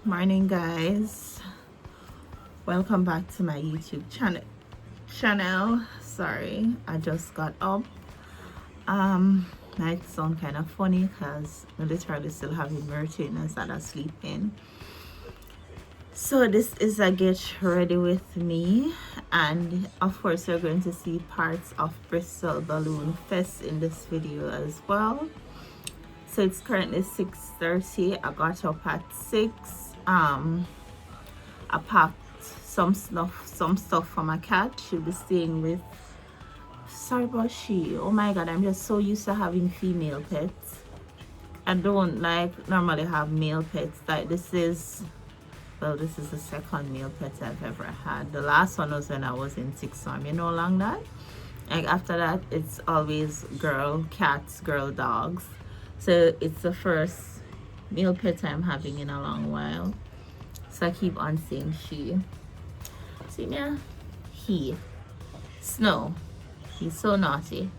Morning, guys. Welcome back to my YouTube channel. Sorry, I just got up. Might sound kind of funny because I'm literally still having routines that are sleeping. So this is a get ready with me, and of course you're going to see parts of Bristol Baloon Fest in this video as well. So it's currently 6:30. I got up at 6. I packed some stuff for my cat. She'll be staying with, sorry about she, oh my god, I'm just so used to having female pets. I don't like normally have male pets. Like this is the second male pet I've ever had. The last one was when I was in sixth form, along that. Like after that it's always girl cats, girl dogs. So it's the first male pet I'm having in a long while. So I keep on saying she. See me? He. Snow. He's so naughty.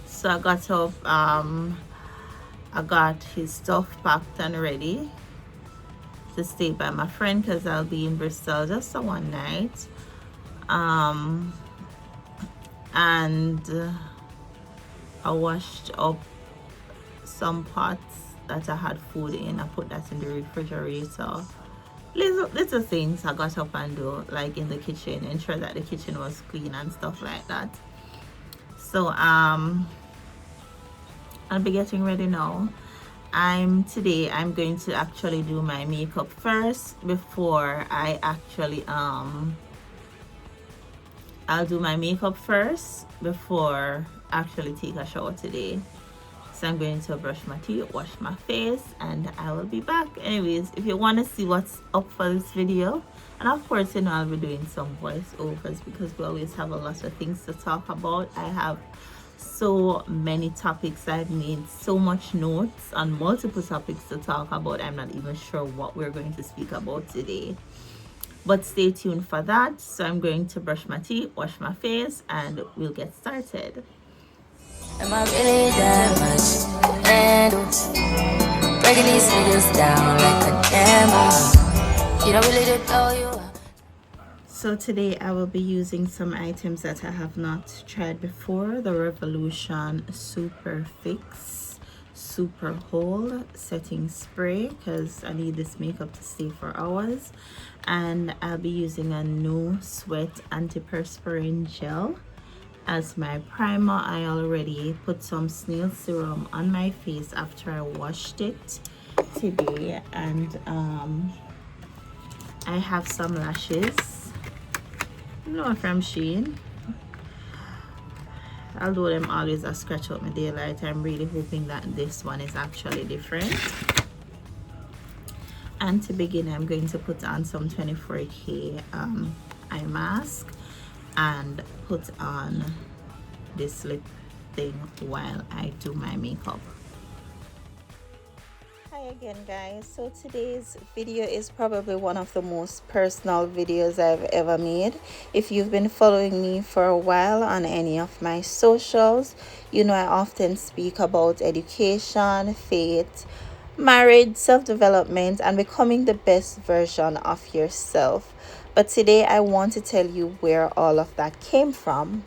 So I got up, I got his stuff packed and ready to stay by my friend because I'll be in Bristol just for one night. And I washed up some pots that I had food in. I put that in the refrigerator. Little things I got up and do, like in the kitchen, ensure that the kitchen was clean and stuff like that. So I'll be getting ready now. Today I'm going to actually do my makeup first before I actually I'll do my makeup first before actually take a shower today. So I'm going to brush my teeth, wash my face, and I will be back. Anyways, if you want to see what's up for this video, and of course I'll be doing some voiceovers because we always have a lot of things to talk about. I have so many topics. I've made so much notes on multiple topics to talk about. I'm not even sure what we're going to speak about today, but stay tuned for that. So I'm going to brush my teeth, wash my face, and we'll get started. Am I really that much? And breaking these niggas down like a demo. You don't really know you. So today I will be using some items that I have not tried before. The Revolution Super Fix Super Hold Setting Spray, because I need this makeup to stay for hours. And I'll be using a No Sweat Antiperspirant Gel as my primer. I already put some snail serum on my face after I washed it today. And I have some lashes. No, from Shein. Although them always a scratch out my daylight, I'm really hoping that this one is actually different. And to begin, I'm going to put on some 24K eye mask and put on this lip thing while I do my makeup. Hi again, guys. So today's video is probably one of the most personal videos I've ever made. If you've been following me for a while on any of my socials, I often speak about education, faith, marriage, self-development, and becoming the best version of yourself. But today I want to tell you where all of that came from.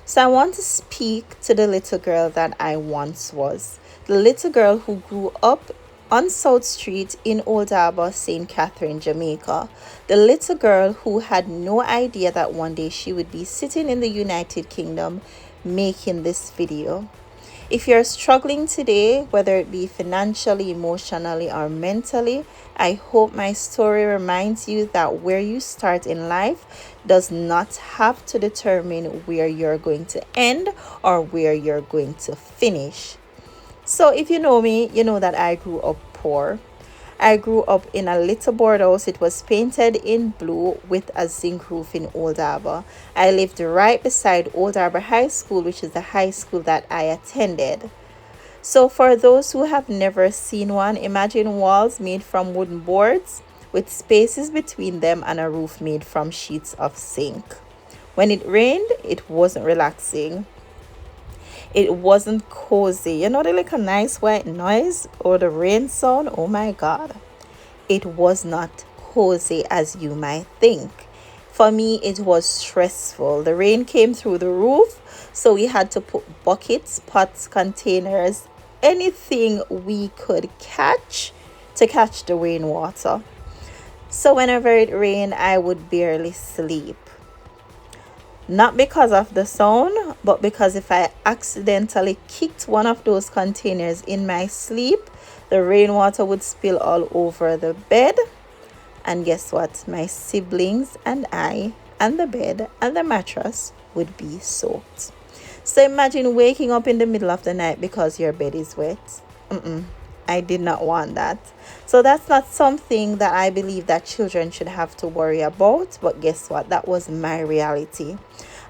So I want to speak to the little girl that I once was. The little girl who grew up on South Street in Old Harbour, St. Catherine, Jamaica. The little girl who had no idea that one day she would be sitting in the United Kingdom making this video. If you're struggling today, whether it be financially, emotionally, or mentally, I hope my story reminds you that where you start in life does not have to determine where you're going to end or where you're going to finish. So if you know me, you know that I grew up poor. I grew up in a little board house. It was painted in blue with a zinc roof in Old Harbour. I lived right beside Old Harbour High School, which is the high school that I attended. So for those who have never seen one, imagine walls made from wooden boards with spaces between them and a roof made from sheets of zinc. When it rained, it wasn't relaxing. It wasn't cozy. The like a nice white noise or the rain sound. Oh my god. it was not cozy as you might think. For me, it was stressful. The rain came through the roof, so we had to put buckets, pots, containers, anything we could catch to catch the rainwater. So whenever it rained, I would barely sleep. Not because of the sound, but because if I accidentally kicked one of those containers in my sleep, the rainwater would spill all over the bed. And guess what? My siblings and I and the bed and the mattress would be soaked. So imagine waking up in the middle of the night because your bed is wet. I did not want that. So that's not something that I believe that children should have to worry about. But guess what? That was my reality.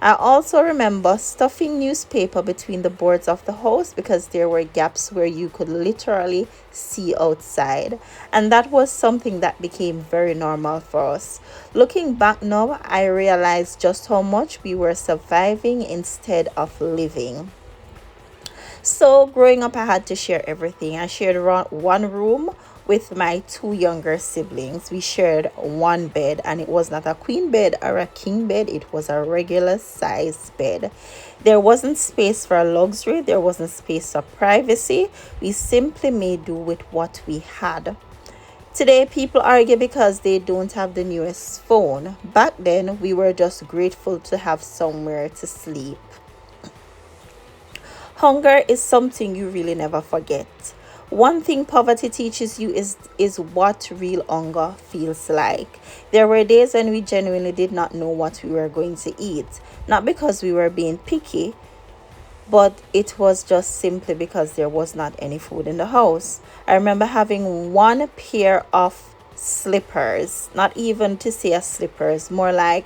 I also remember stuffing newspaper between the boards of the house because there were gaps where you could literally see outside. And that was something that became very normal for us. Looking back now, I realized just how much we were surviving instead of living. So growing up, I had to share everything. I shared one room with my two younger siblings. We shared one bed, and it was not a queen bed or a king bed. It was a regular size bed. There wasn't space for luxury. There wasn't space for privacy. We simply made do with what we had. Today, people argue because they don't have the newest phone. Back then, we were just grateful to have somewhere to sleep. Hunger is something you really never forget. One thing poverty teaches you is what real hunger feels like. There were days when we genuinely did not know what we were going to eat. Not because we were being picky, but it was just simply because there was not any food in the house. I remember having one pair of slippers, not even to say a slippers, more like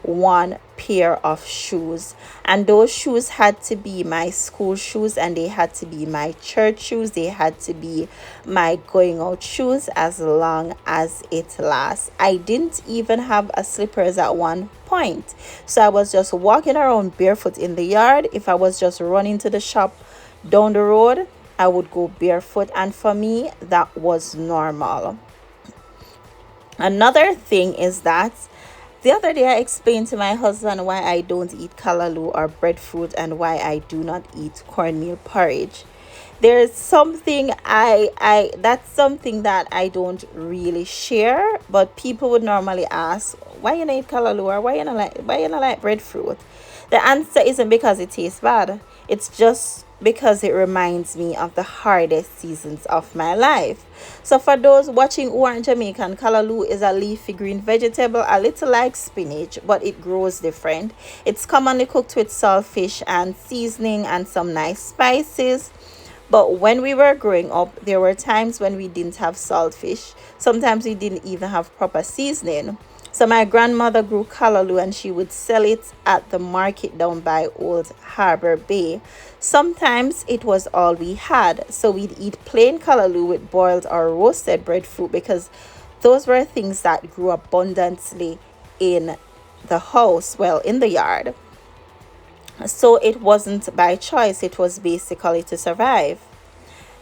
one pair of shoes, and those shoes had to be my school shoes, and they had to be my church shoes, they had to be my going out shoes as long as it lasts. I didn't even have a slippers at one point, so I was just walking around barefoot in the yard. If I was just running to the shop down the road, I would go barefoot, and for me that was normal. Another thing is that the other day I explained to my husband why I don't eat callaloo or breadfruit and why I do not eat cornmeal porridge. There's something I that's something that I don't really share, but people would normally ask why you not eat callaloo or why you not like breadfruit. The answer isn't because it tastes bad. It's just because it reminds me of the hardest seasons of my life. So for those watching who aren't Jamaican, callaloo is a leafy green vegetable, a little like spinach, but it grows different. It's commonly cooked with saltfish and seasoning and some nice spices. But when we were growing up, there were times when we didn't have saltfish. Sometimes we didn't even have proper seasoning. So my grandmother grew callaloo and she would sell it at the market down by Old Harbor Bay. Sometimes it was all we had. So we'd eat plain callaloo with boiled or roasted breadfruit because those were things that grew abundantly in the house, well, in the yard. So it wasn't by choice, it was basically to survive.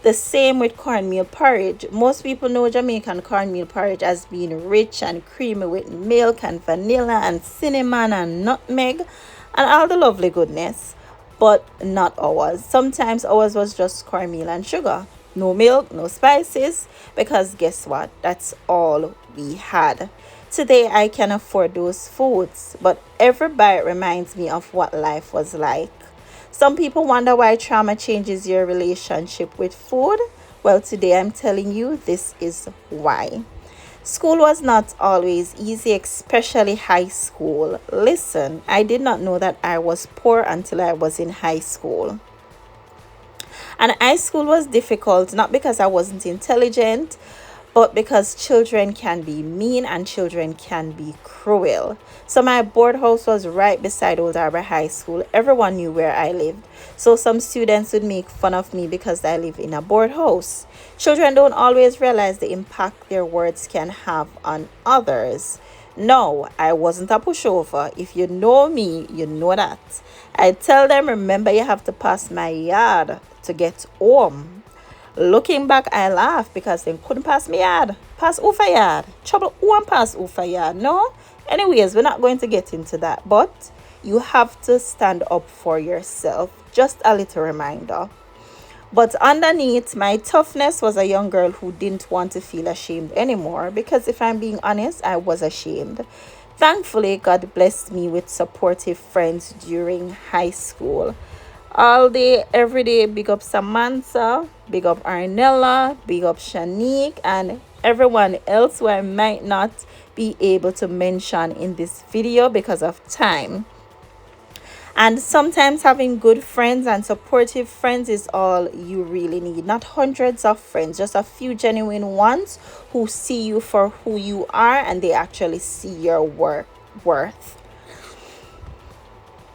The same with cornmeal porridge. Most people know Jamaican cornmeal porridge as being rich and creamy with milk and vanilla and cinnamon and nutmeg and all the lovely goodness. But not ours. Sometimes ours was just cornmeal and sugar. No milk, no spices, because guess what? That's all we had. Today I can afford those foods, but every bite reminds me of what life was like. Some people wonder why trauma changes your relationship with food. Well, today I'm telling you this is why. School was not always easy, especially high school. Listen, I did not know that I was poor until I was in high school. And high school was difficult, not because I wasn't intelligent, but because children can be mean and children can be cruel. So my board house was right beside Old Harbor High School. Everyone knew where I lived. So some students would make fun of me because I live in a board house. Children don't always realize the impact their words can have on others. No, I wasn't a pushover. If you know me, you know that. I tell them, remember, you have to pass my yard to get home. Looking back, I laugh because they couldn't pass me yard. Pass Ufa yard. Trouble one pass Ufa yard. No? Anyways, we're not going to get into that. But you have to stand up for yourself. Just a little reminder. But underneath, my toughness was a young girl who didn't want to feel ashamed anymore. Because if I'm being honest, I was ashamed. Thankfully, God blessed me with supportive friends during high school. All day, every day, big up Samantha, big up Arnella, big up Shanique, and everyone else who I might not be able to mention in this video because of time. And sometimes having good friends and supportive friends is all you really need. Not hundreds of friends, just a few genuine ones who see you for who you are and they actually see your worth.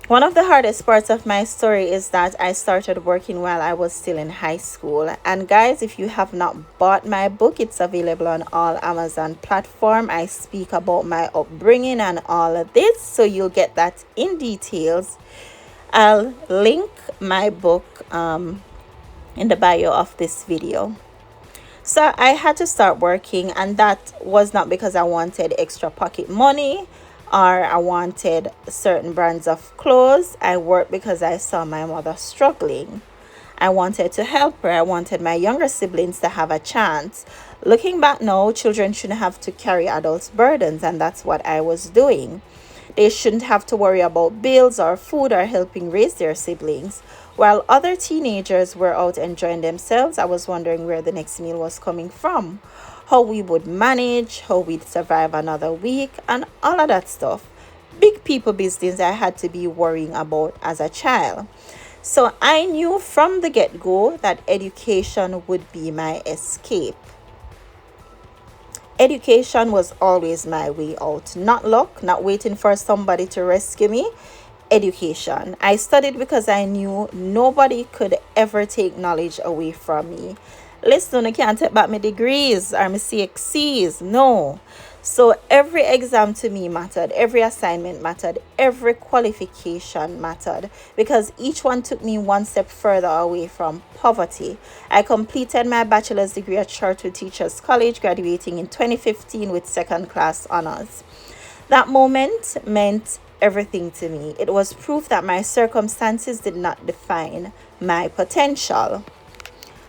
One of the hardest parts of my story is that I started working while I was still in high school. And guys, if you have not bought my book, it's available on all Amazon platforms. I speak about my upbringing and all of this, so you'll get that in details. I'll link my book in the bio of this video. So I had to start working, and that was not because I wanted extra pocket money or I wanted certain brands of clothes. I worked because I saw my mother struggling. I wanted to help her. I wanted my younger siblings to have a chance. Looking back now, children shouldn't have to carry adults' burdens, and that's what I was doing. They shouldn't have to worry about bills or food or helping raise their siblings. While other teenagers were out enjoying themselves, I was wondering where the next meal was coming from, how we would manage, how we'd survive another week, and all of that stuff. Big people business I had to be worrying about as a child. So I knew from the get-go that education would be my escape. Education was always my way out. Not luck, not waiting for somebody to rescue me. Education. I studied because I knew nobody could ever take knowledge away from me. Listen, I can't take back my degrees or my CXCs. No. So every exam to me mattered, every assignment mattered, every qualification mattered, because each one took me one step further away from poverty. I completed my bachelor's degree at Chartered Teachers College, graduating in 2015 with second class honors. That moment meant everything to me. It was proof that my circumstances did not define my potential.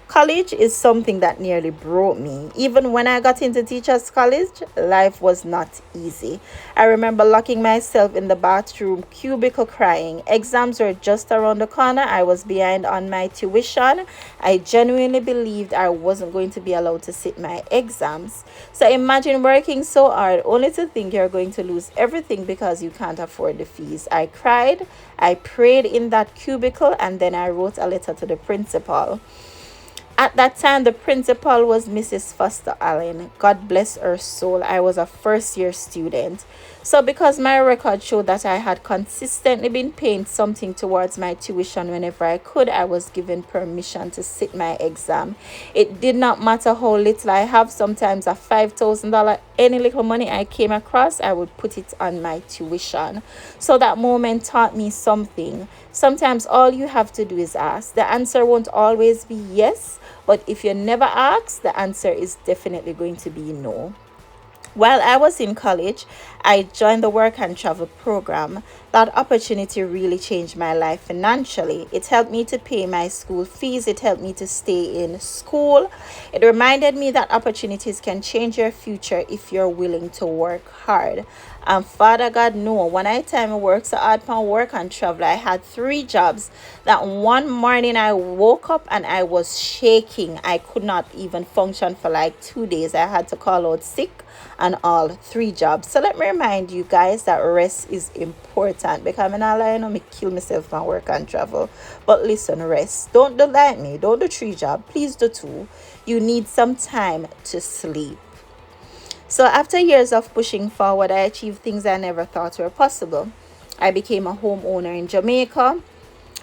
College is something that nearly broke me. Even when I got into teachers college, life was not easy. I remember locking myself in the bathroom cubicle crying. Exams were just around the corner. I was behind on my tuition. I genuinely believed I wasn't going to be allowed to sit my exams. So imagine working so hard only to think you're going to lose everything because you can't afford the fees. I cried, I prayed in that cubicle, and then I wrote a letter to the principal. At that time, the principal was Mrs. Foster Allen. God bless her soul. I was a first-year student. So because my record showed that I had consistently been paying something towards my tuition whenever I could, I was given permission to sit my exam. It did not matter how little I have. Sometimes a $5,000, any little money I came across, I would put it on my tuition. So that moment taught me something. Sometimes all you have to do is ask. The answer won't always be yes, but if you never ask, the answer is definitely going to be no. While I was in college, I joined the work and travel program. That opportunity really changed my life financially. It helped me to pay my school fees. It helped me to stay in school. It reminded me that opportunities can change your future if you're willing to work hard. And Father God know, when I time I work so hard for work and travel, I had 3 jobs. That one morning I woke up and I was shaking. I could not even function for like 2 days. I had to call out sick and all 3 jobs. So let me remind you guys that rest is important, because I'm not lying on me kill myself from work and travel. But listen, rest. Don't do like me. Don't do 3 jobs. Please do 2. You need some time to sleep. So after years of pushing forward, I achieved things I never thought were possible. I became a homeowner in Jamaica.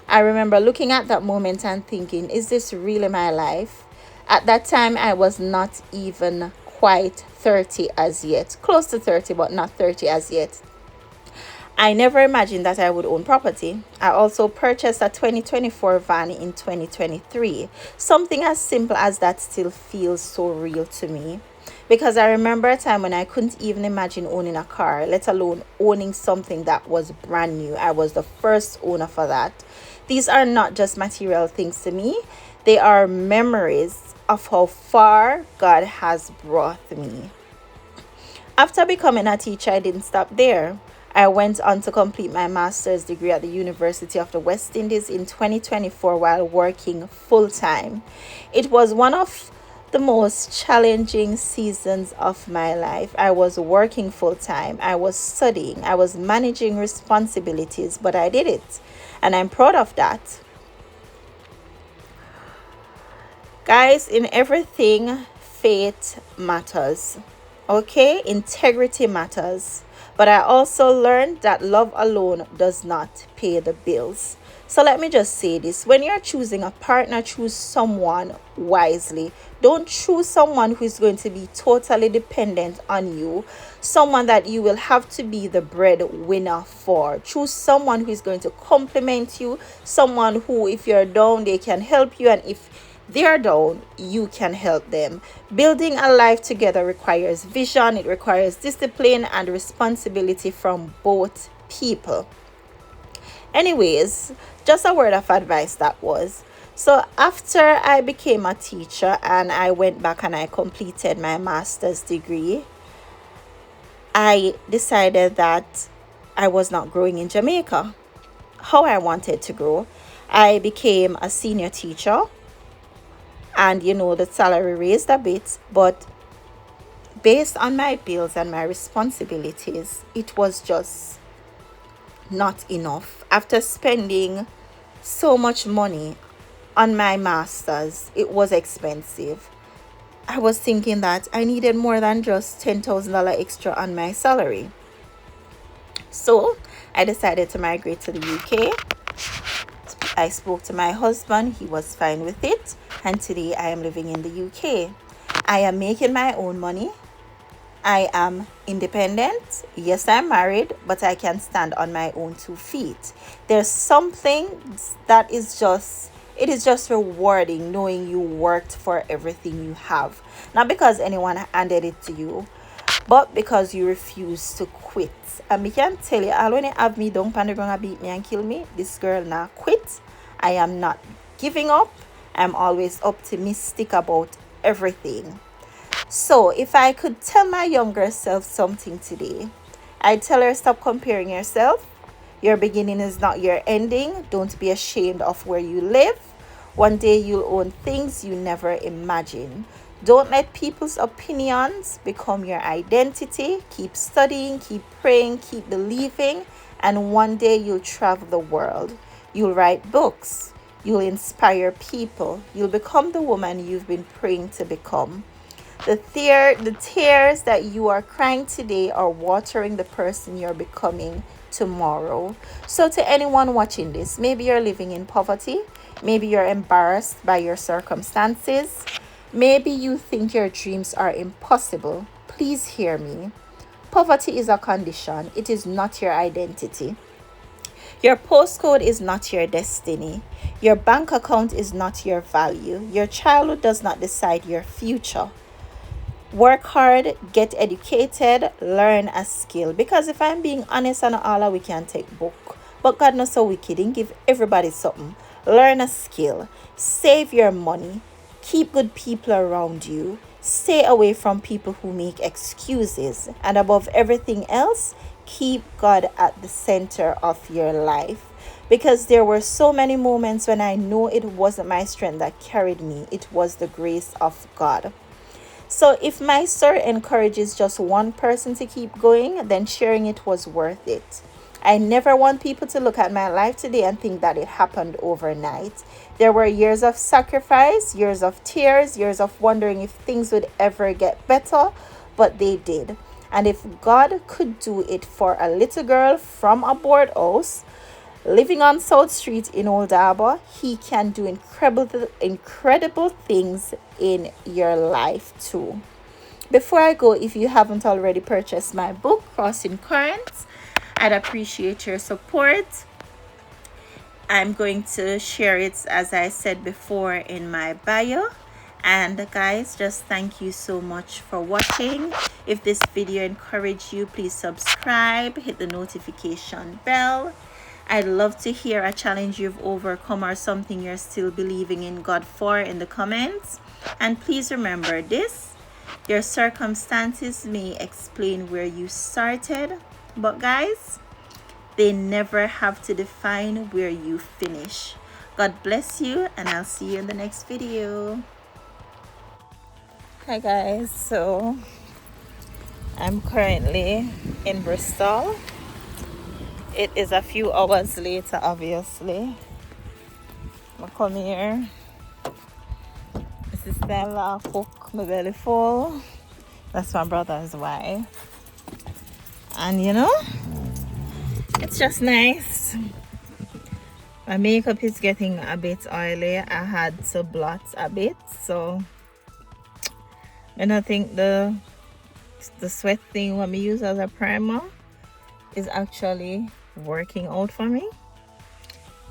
I remember looking at that moment and thinking, is this really my life? At that time, I was not even quite 30 as yet. Close to 30, but not 30 as yet. I never imagined that I would own property. I also purchased a 2024 van in 2023. Something as simple as that still feels so real to me. Because I remember a time when I couldn't even imagine owning a car, let alone owning something that was brand new. I was the first owner for that. These are not just material things to me, they are memories of how far God has brought me. After becoming a teacher, I didn't stop there. I went on to complete my master's degree at the University of the West Indies in 2024 while working full time. It was one of the most challenging seasons of my life. I was working full time, I was studying, I was managing responsibilities, but I did it. And I'm proud of that. Guys, in everything, faith matters. Okay, integrity matters. But I also learned that love alone does not pay the bills. So let me just say this. When you're choosing a partner, choose someone wisely. Don't choose someone who is going to be totally dependent on you. Someone that you will have to be the breadwinner for. Choose someone who is going to complement you. Someone who, if you're down, they can help you. And if they're down, you can help them. Building a life together requires vision, it requires discipline and responsibility from both people. Anyways, just a word of advice that was. So after I became a teacher and I went back and I completed my master's degree, I decided that I was not growing in Jamaica how I wanted to grow. I became a senior teacher, and the salary raised a bit, but based on my bills and my responsibilities, it was just not enough. After spending so much money on my masters, it was expensive. I was thinking that I needed more than just $10,000 extra on my salary. So I decided to migrate to the UK. I spoke to my husband, he was fine with it, and today I am living in the UK. I am making my own money. I am independent. Yes, I'm married, but I can stand on my own 2 feet. There's something that is just rewarding knowing you worked for everything you have. Not because anyone handed it to you, but because you refuse to quit. And I can tell you, all when you have me down, pan gonna beat me and kill me, this girl now quit. I am not giving up. I'm always optimistic about everything. So if I could tell my younger self something today, I'd tell her, stop comparing yourself. Your beginning is not your ending. Don't be ashamed of where you live. One day you'll own things you never imagined. Don't let people's opinions become your identity. Keep studying, keep praying, keep believing, and one day you'll travel the world. You'll write books. You'll inspire people. You'll become the woman you've been praying to become. The tears that you are crying today are watering the person you're becoming tomorrow. So to anyone watching this, maybe you're living in poverty. Maybe you're embarrassed by your circumstances. Maybe you think your dreams are impossible. Please hear me. Poverty is a condition. It is not your identity. Your postcode is not your destiny. Your bank account is not your value. Your childhood does not decide your future. Work hard, get educated, learn a skill. Because if I'm being honest, and all we can take book, but God knows so wicked, He give everybody something. Learn a skill, save your money, keep good people around you, stay away from people who make excuses, and above everything else, keep God at the center of your life. Because there were so many moments when I know it wasn't my strength that carried me, it was the grace of God. So if my story encourages just one person to keep going, then sharing it was worth it. I never want people to look at my life today and think that it happened overnight. There were years of sacrifice, years of tears, years of wondering if things would ever get better, but they did. And if God could do it for a little girl from a board house living on South Street in Old Harbour, He can do incredible things in your life too. Before I go, if you haven't already purchased my book, Crossing Currents, I'd appreciate your support. I'm going to share it, as I said before, in my bio. And guys, just thank you so much for watching. If this video encouraged you, please subscribe, hit the notification bell. I'd love to hear a challenge you've overcome or something you're still believing in God for in the comments. And please remember this: your circumstances may explain where you started, but guys, they never have to define where you finish. God bless you, and I'll see you in the next video. Hi guys, so I'm currently in Bristol. It is a few hours later, obviously. I come here. This is Stella, cook my belly full. That's my brother's wife. And you know, it's just nice. My makeup is getting a bit oily. I had to blot a bit, so and I think the sweat thing what we use as a primer is actually working out for me.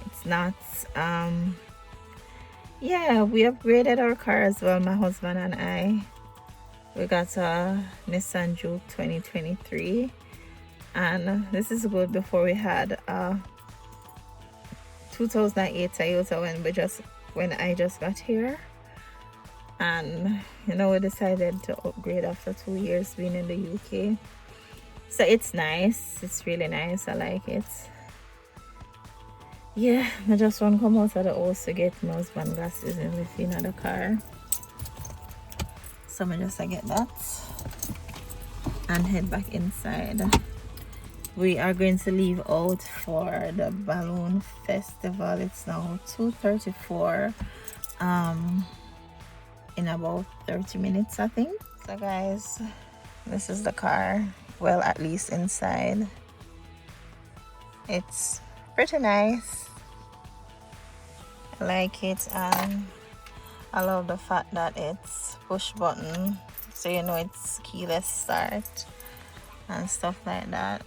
It's not yeah, we upgraded our car as well, my husband and I. We got a Nissan Juke 2023, and this is good. Before we had a 2008 Toyota when I just got here. And you know, we decided to upgrade after 2 years being in the UK. So it's nice, it's really nice. I like it. Yeah, I just want to come out of the house to get my husband glasses and live in the car. So I just get that and head back inside. We are going to leave out for the balloon festival. It's now 2:34. In about 30 minutes, I think. So guys, this is the car. Well, at least inside. It's pretty nice. I like it, and I love the fact that it's push button, so you know it's keyless start and stuff like that.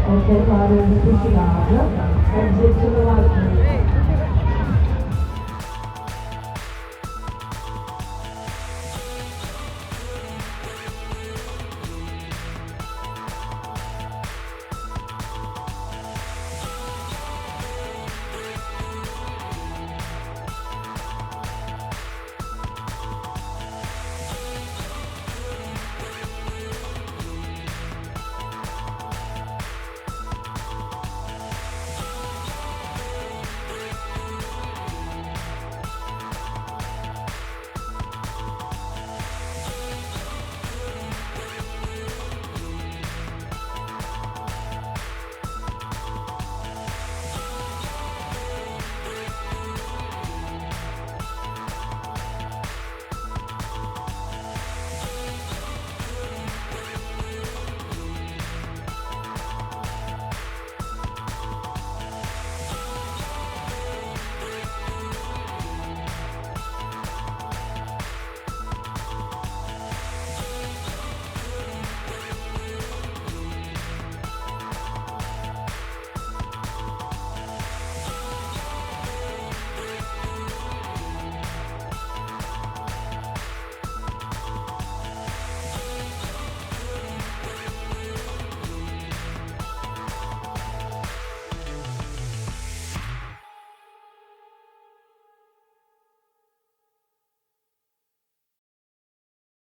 Ok, fare un cucinaggio.